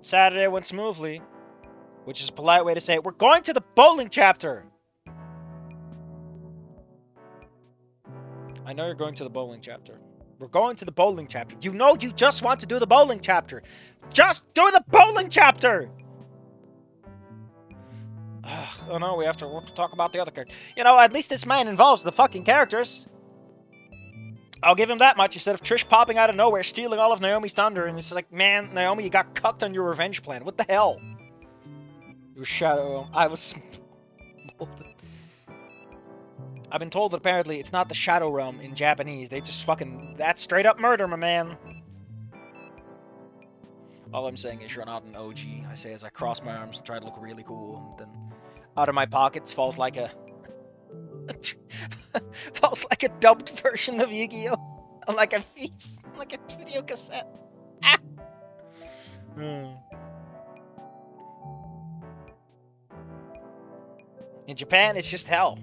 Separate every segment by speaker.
Speaker 1: Saturday went smoothly, which is a polite way to say we're going to the bowling chapter. I know you're going to the bowling chapter. We're going to the bowling chapter. You know you just want to do the bowling chapter. Just do the bowling chapter! Oh no, we have to talk about the other character. You know, at least this man involves the fucking characters. I'll give him that much, instead of Trish popping out of nowhere, stealing all of Naomi's thunder, and it's like, man, Naomi, you got cucked on your revenge plan. What the hell? Your shadow... I was... I've been told that apparently it's not the Shadow Realm in Japanese. They just fucking... That's straight up murder, my man. All I'm saying is you're not an OG, I say as I cross my arms and try to look really cool. And then out of my pockets falls like a... falls like a dubbed version of Yu-Gi-Oh! Like a piece, like a video cassette. Ah! In Japan, it's just hell.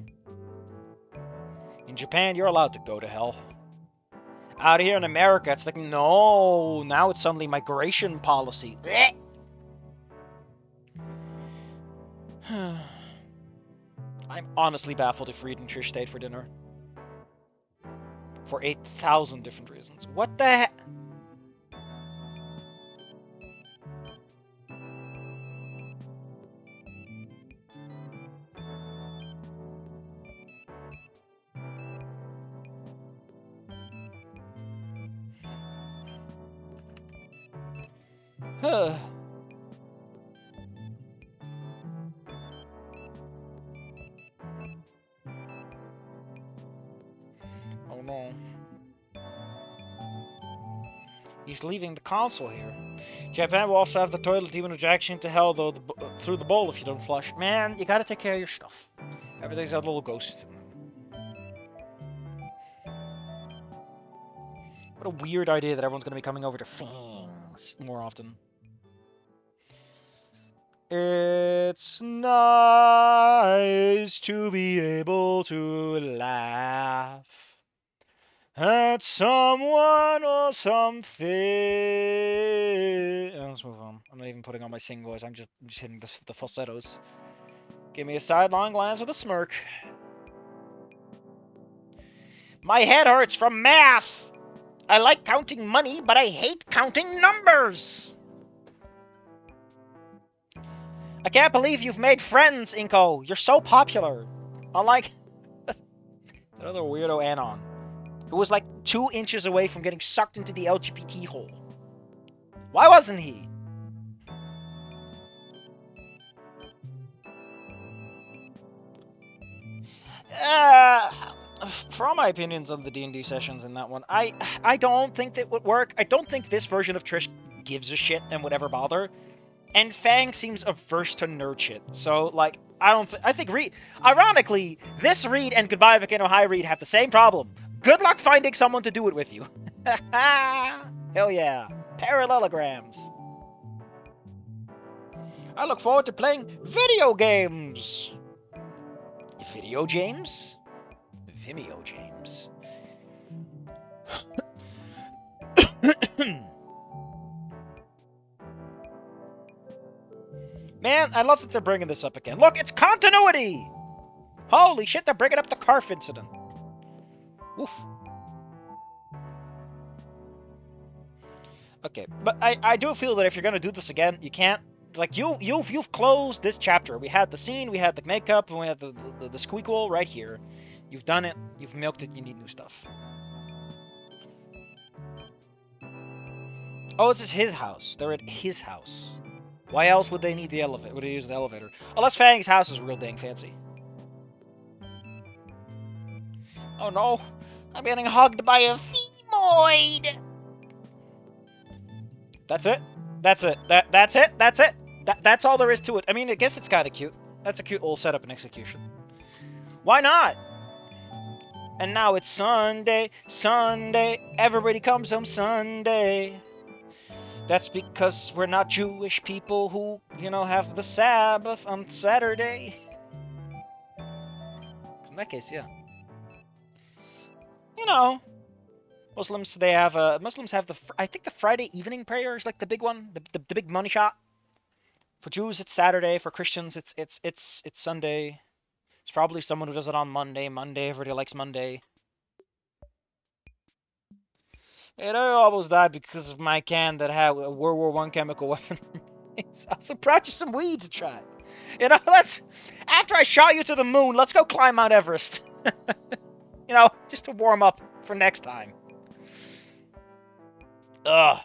Speaker 1: In Japan, you're allowed to go to hell. Out here in America, it's like, no, now it's suddenly migration policy. I'm honestly baffled if Reed and Trish stayed for dinner. For 8,000 different reasons. What the heck? Huh. Oh no. He's leaving the console here. Japan will also have the toilet demon rejection to hell though through the bowl if you don't flush. Man, you gotta take care of your stuff. Everything's got little ghosts in them. What a weird idea that everyone's gonna be coming over to Fics more often. It's nice to be able to laugh at someone or something. Let's move on. I'm not even putting on my sing voice. I'm just hitting the falsettos. Give me a sidelong glance with a smirk. My head hurts from math. I like counting money, but I hate counting numbers. I can't believe you've made friends, Inco. You're so popular. Unlike another weirdo Anon, who was like 2 inches away from getting sucked into the LGBT hole. Why wasn't he? For all my opinions on the D&D sessions in that one, I don't think that would work. I don't think this version of Trish gives a shit and would ever bother. And Fang seems averse to nerd shit. So, like, I think Reed... Ironically, this Reed and Goodbye Volcano High Reed have the same problem. Good luck finding someone to do it with you. Hell yeah. Parallelograms. I look forward to playing video games. Video games? Vimeo James. Man, I love that they're bringing this up again. Look, it's continuity! Holy shit, they're bringing up the Karf incident. Oof. Okay, but I do feel that if you're gonna do this again, you can't. Like, you've closed this chapter. We had the scene, we had the makeup, and we had the squeakquel right here. You've done it, you've milked it, you need new stuff. Oh, this is his house. They're at his house. Why else would they need the elevator? Would they use an elevator? Unless Fang's house is real dang fancy. Oh no, I'm getting hugged by a femoid. That's it? That's it. That's it? That's it? That's all there is to it. I mean, I guess it's kind of cute. That's a cute little setup and execution. Why not? And now it's Sunday, Sunday. Everybody comes home Sunday. That's because we're not Jewish people who, you know, have the Sabbath on Saturday. In that case, yeah. You know, Muslims have the, I think the Friday evening prayer is like the big one, the big money shot. For Jews, it's Saturday. For Christians, it's Sunday. It's probably someone who does it on Monday. Monday, everybody likes Monday. And I almost died because of my can that had a World War One chemical weapon. I also brought you some weed to try. You know, after I shot you to the moon, let's go climb Mount Everest. You know, just to warm up for next time. Ugh.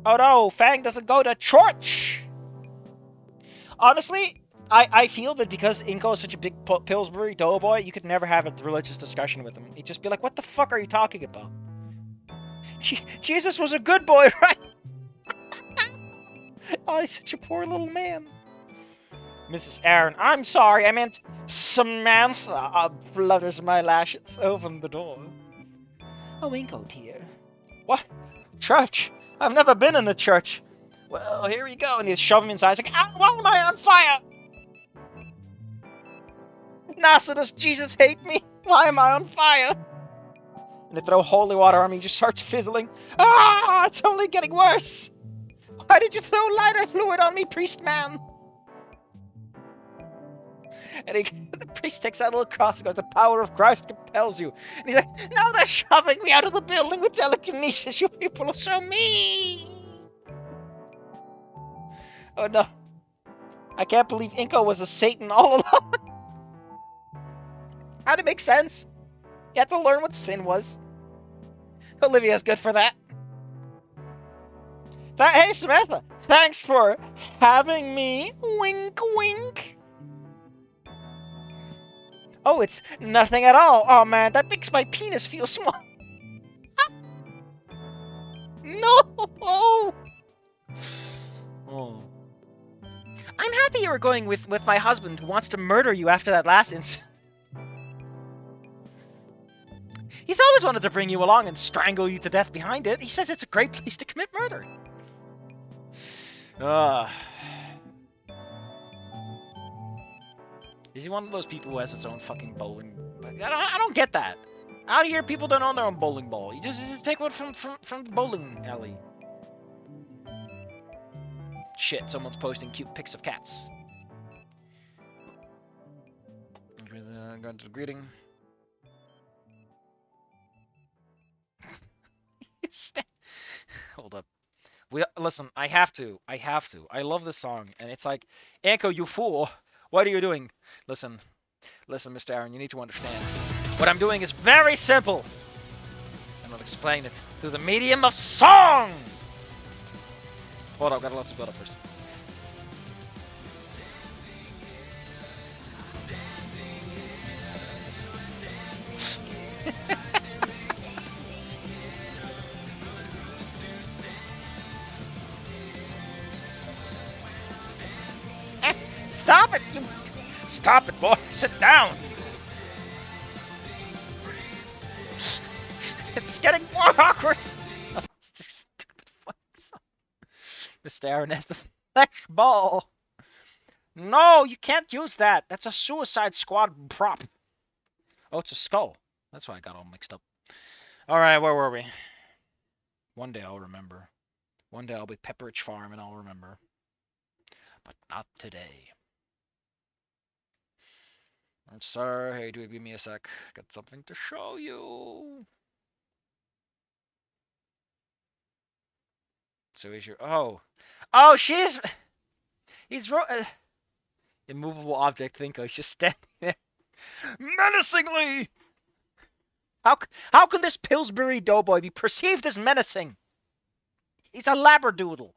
Speaker 1: Oh no, Fang doesn't go to church! Honestly, I feel that because Inco is such a big Pillsbury doughboy, you could never have a religious discussion with him. He'd just be like, what the fuck are you talking about? Jesus was a good boy, right? Oh, he's such a poor little man. Mrs. Aaron, I'm sorry, I meant Samantha flutters my lashes. Open the door. Oh, Inco, dear. What? Church? I've never been in a church. Well, here we go. And he's shoving me inside. He's like, why am I on fire? Nah, so does Jesus hate me? Why am I on fire? And they throw holy water on me. He just starts fizzling. Ah, it's only getting worse. Why did you throw lighter fluid on me, priest man? And the priest takes out a little cross and goes, the power of Christ compels you. And he's like, now they're shoving me out of the building with telekinesis. You people are so mean. Oh no. I can't believe Inco was a Satan all along. How'd it make sense? You had to learn what sin was. Olivia's good for that. Hey, Samantha, thanks for having me. Wink, wink. Oh, it's nothing at all. Oh, man, that makes my penis feel small. No! Oh. I'm happy you were going with my husband who wants to murder you after that last incident. He's always wanted to bring you along and strangle you to death behind it. He says it's a great place to commit murder. Is he one of those people who has his own fucking bowling? I don't get that. Out here, people don't own their own bowling ball. You just take one from the bowling alley. Shit, someone's posting cute pics of cats. Going to the greeting. Hold up. Listen, I have to. I love this song, and it's like, Inco, you fool. What are you doing? Listen, Mr. Aaron, you need to understand. What I'm doing is very simple. And I'll explain it through the medium of song. Hold on, I've got to let this build up first. Stop it! Stop it, boy! Sit down! It's getting more awkward! Oh, it's a stupid fucking song. Mr. Aaron has the flesh ball. No, you can't use that. That's a Suicide Squad prop. Oh, it's a skull. That's why I got all mixed up. Alright, where were we? One day I'll remember. One day I'll be Pepperidge Farm and I'll remember. But not today. Sir, hey, do you give me a sec? Got something to show you. So is your... Oh, he's... immovable object thinker. He's just standing there. Menacingly! How can this Pillsbury doughboy be perceived as menacing? He's a labradoodle.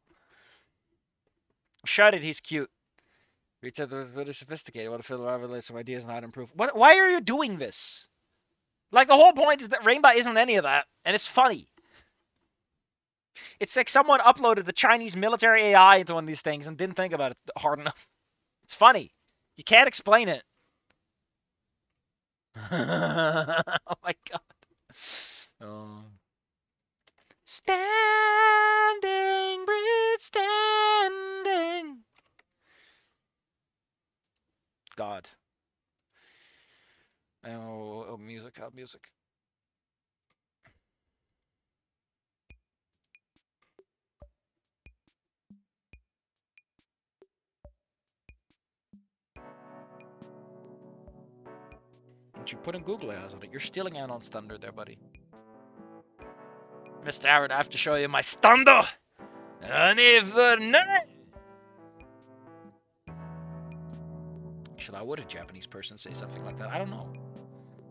Speaker 1: Shut it, he's cute. Rita was really sophisticated. What if Phil relates some ideas on how to improve? Why are you doing this? Like, the whole point is that Rainbow isn't any of that, and it's funny. It's like someone uploaded the Chinese military AI into one of these things and didn't think about it hard enough. It's funny. You can't explain it. Oh my god. Oh. Standing, Brit, standing. God. Oh, music, music. Don't you put in Google eyes on it. You're stealing Anon's thunder there, buddy. Mr. Aaron, I have to show you my thunder. Never know. Actually, I would a Japanese person say something like that. I don't know.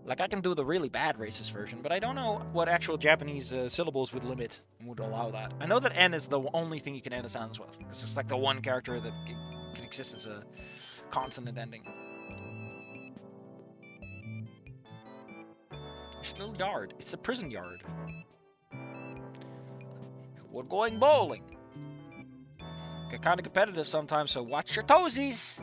Speaker 1: Like, I can do the really bad racist version, but I don't know what actual Japanese syllables would limit and would allow that. I know that N is the only thing you can end a sentence with. It's just like the one character that can exist as a consonant ending. There's a little yard. It's a prison yard. We're going bowling. Get kind of competitive sometimes, so watch your toesies.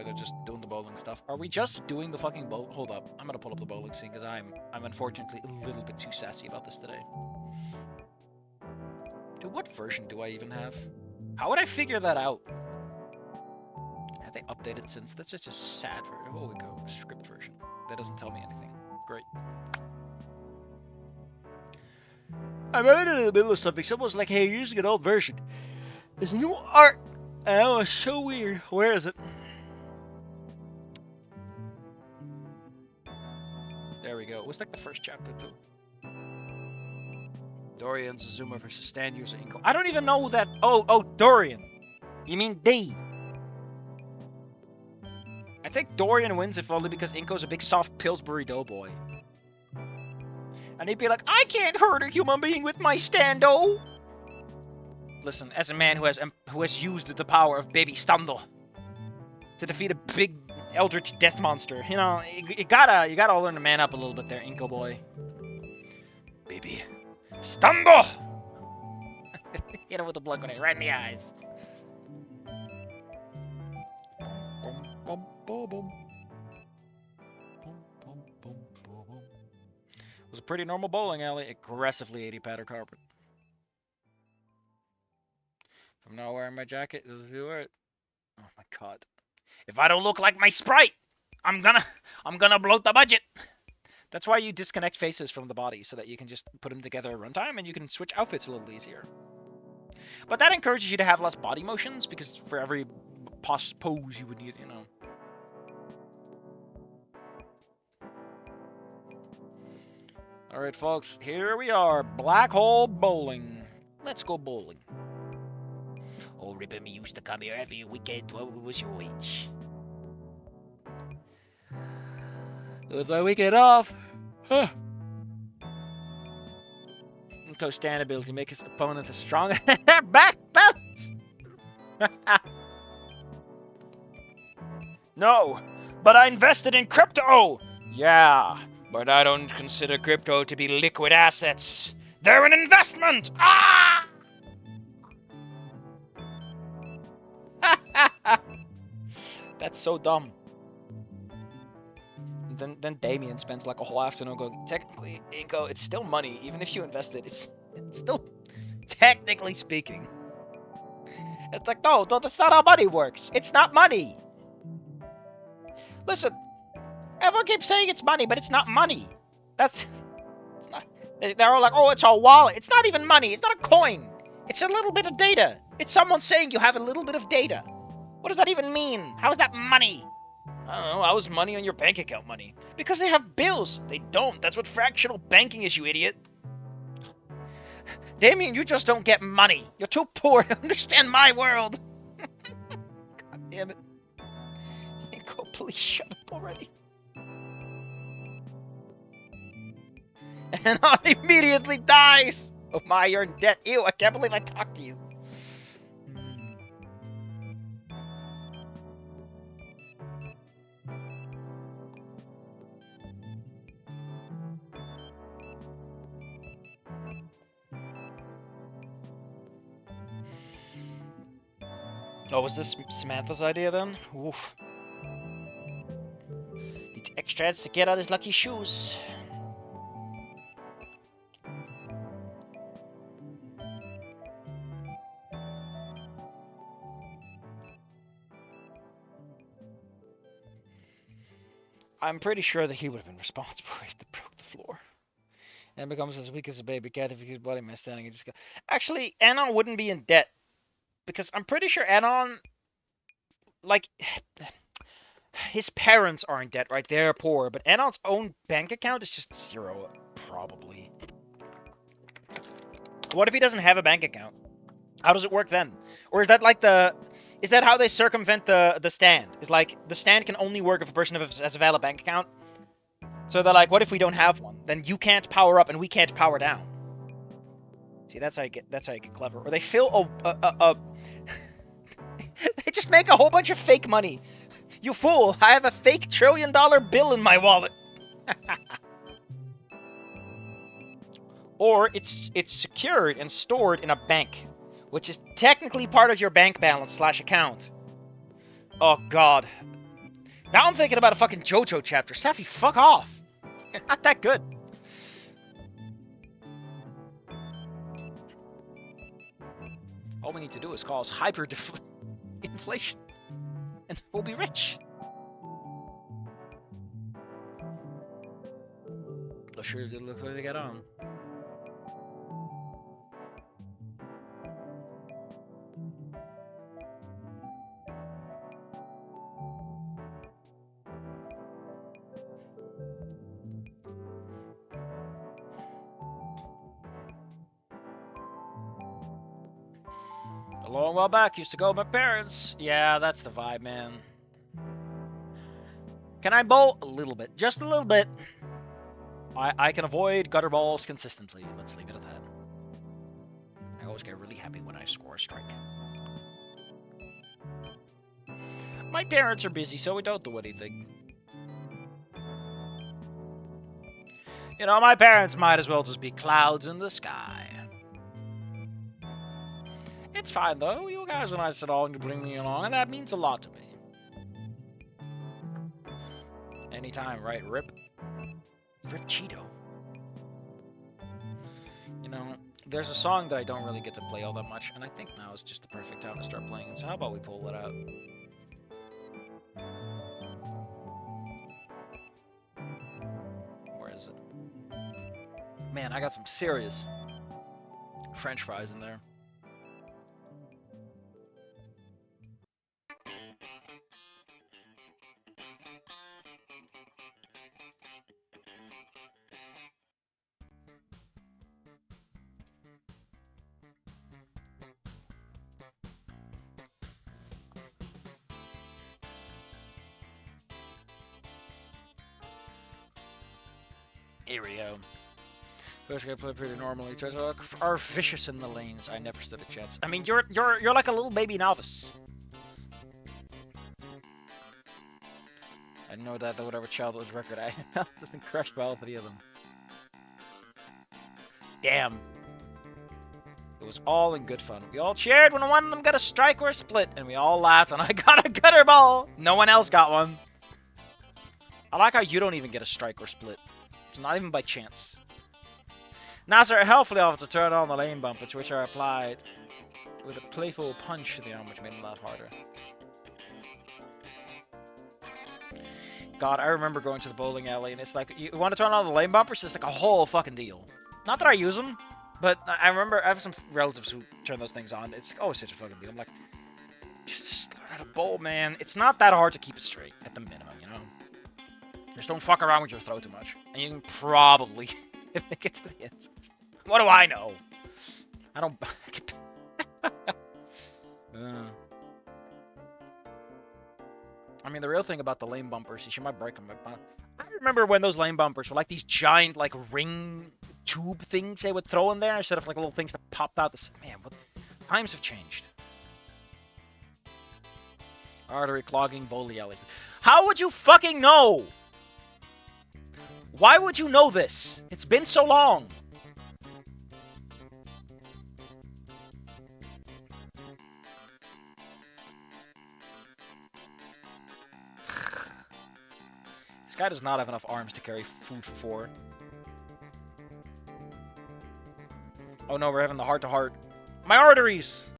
Speaker 1: They're just doing the bowling stuff. Are we just doing the fucking bowl? Hold up. I'm gonna pull up the bowling scene because I'm unfortunately a little bit too sassy about this today. Dude, what version do I even have? How would I figure that out? Have they updated since? That's just a sad version. Oh, we go. Script version. That doesn't tell me anything. Great. I'm right in the middle of something. Someone's like, hey, you're using an old version. There's new art. Oh, it's so weird. Where is it? There we go. It was like the first chapter, too. Dorian, Zazuma versus stand user Inco. I don't even know who that... Oh, Dorian. You mean D. I think Dorian wins if only because Inco's a big soft Pillsbury doughboy. And he'd be like, I can't hurt a human being with my stando. Listen, as a man who has used the power of Baby Stando to defeat a big eldritch death monster, you know, you gotta learn to man up a little bit there, Inco boy. Baby Stando. Hit him with the blood grenade right in the eyes. It was a pretty normal bowling alley, aggressively 80 patter carpet. If I'm not wearing my jacket, does it wear it? Oh my god. If I don't look like my sprite, I'm gonna bloat the budget. That's why you disconnect faces from the body, so that you can just put them together at runtime, and you can switch outfits a little easier. But that encourages you to have less body motions, because for every pose you would need, you know. Alright, folks, here we are. Black hole bowling. Let's go bowling. Oh, Ripper, me used to come here every weekend when we was your age. With my weekend off. Huh. Inco stand ability make his opponents as strong as their back belts. No, but I invested in crypto. Yeah, but I don't consider crypto to be liquid assets. They're an investment. Ah! That's so dumb. Then Damien spends like a whole afternoon going, technically, Inco, it's still money. Even if you invest it, it's still, technically speaking. It's like, no, that's not how money works. It's not money. Listen, everyone keeps saying it's money, but it's not money. It's not. They're all like, oh, it's a wallet. It's not even money. It's not a coin. It's a little bit of data. It's someone saying you have a little bit of data. What does that even mean? How is that money? I don't know. How is money on your bank account money? Because they have bills. They don't. That's what fractional banking is, you idiot. Damien, you just don't get money. You're too poor to understand my world. God damn it. Inco, please shut up already. And I immediately dies. Oh my, you're in debt. Ew, I can't believe I talked to you. Oh, was this Samantha's idea then? Oof. Need extra ads to get out his lucky shoes. I'm pretty sure that he would have been responsible if they broke the floor. And becomes as weak as a baby cat if he keeps bloody man standing. Just go. Actually, Anon wouldn't be in debt. Because I'm pretty sure Anon, like, his parents are in debt, right? They're poor. But Anon's own bank account is just 0, probably. What if he doesn't have a bank account? How does it work then? Or is that like the... Is that how they circumvent the stand? Is like, the stand can only work if a person has a valid bank account? So they're like, what if we don't have one? Then you can't power up and we can't power down. See, that's how you get clever. Or they fill they just make a whole bunch of fake money. You fool! I have a fake $1 trillion bill in my wallet. Or it's secured and stored in a bank, which is technically part of your bank balance / account. Oh god. Now I'm thinking about a fucking JoJo chapter. Safi, fuck off. You're not that good. All we need to do is cause hyper-inflation, and we'll be rich. Let's sure look what they got on. A long while back, used to go with my parents. Yeah, that's the vibe, man. Can I bowl? A little bit. Just a little bit. I can avoid gutter balls consistently. Let's leave it at that. I always get really happy when I score a strike. My parents are busy, so we don't do anything. You know, my parents might as well just be clouds in the sky. It's fine, though. You guys are nice at all, and you bring me along, and that means a lot to me. Anytime, right? Rip Cheeto. You know, there's a song that I don't really get to play all that much, and I think now is just the perfect time to start playing it, so how about we pull it out? Where is it? Man, I got some serious French fries in there. Here we go. First I play pretty normally. Turns out are vicious in the lanes. I never stood a chance. I mean, you're like a little baby novice. I know that whatever childhood record I have been crushed by all 3 of them. Damn. It was all in good fun. We all cheered when one of them got a strike or a split, and we all laughed when I got a gutter ball. No one else got one. I like how you don't even get a strike or split. It's not even by chance. Nasser helpfully offered to turn on the lane bumpers, which I applied with a playful punch to the arm, which made him laugh harder. God, I remember going to the bowling alley, and it's like, you want to turn on the lane bumpers? It's like a whole fucking deal. Not that I use them, but I remember I have some relatives who turn those things on. It's always such a fucking deal. I'm like, just learn how to bowl, man. It's not that hard to keep it straight, at the minimum, you know? Just don't fuck around with your throw too much. And you can probably make it to the end. What do I know? I don't... I mean, the real thing about the lane bumpers is you might break them. I remember when those lane bumpers were like these giant, like, ring tube things they would throw in there instead of, like, little things that popped out. Man, what... Times have changed. Artery clogging bowling alley. How would you fucking know? Why would you know this? It's been so long. This guy does not have enough arms to carry food for 4. Oh no, we're having the heart-to-heart. My arteries!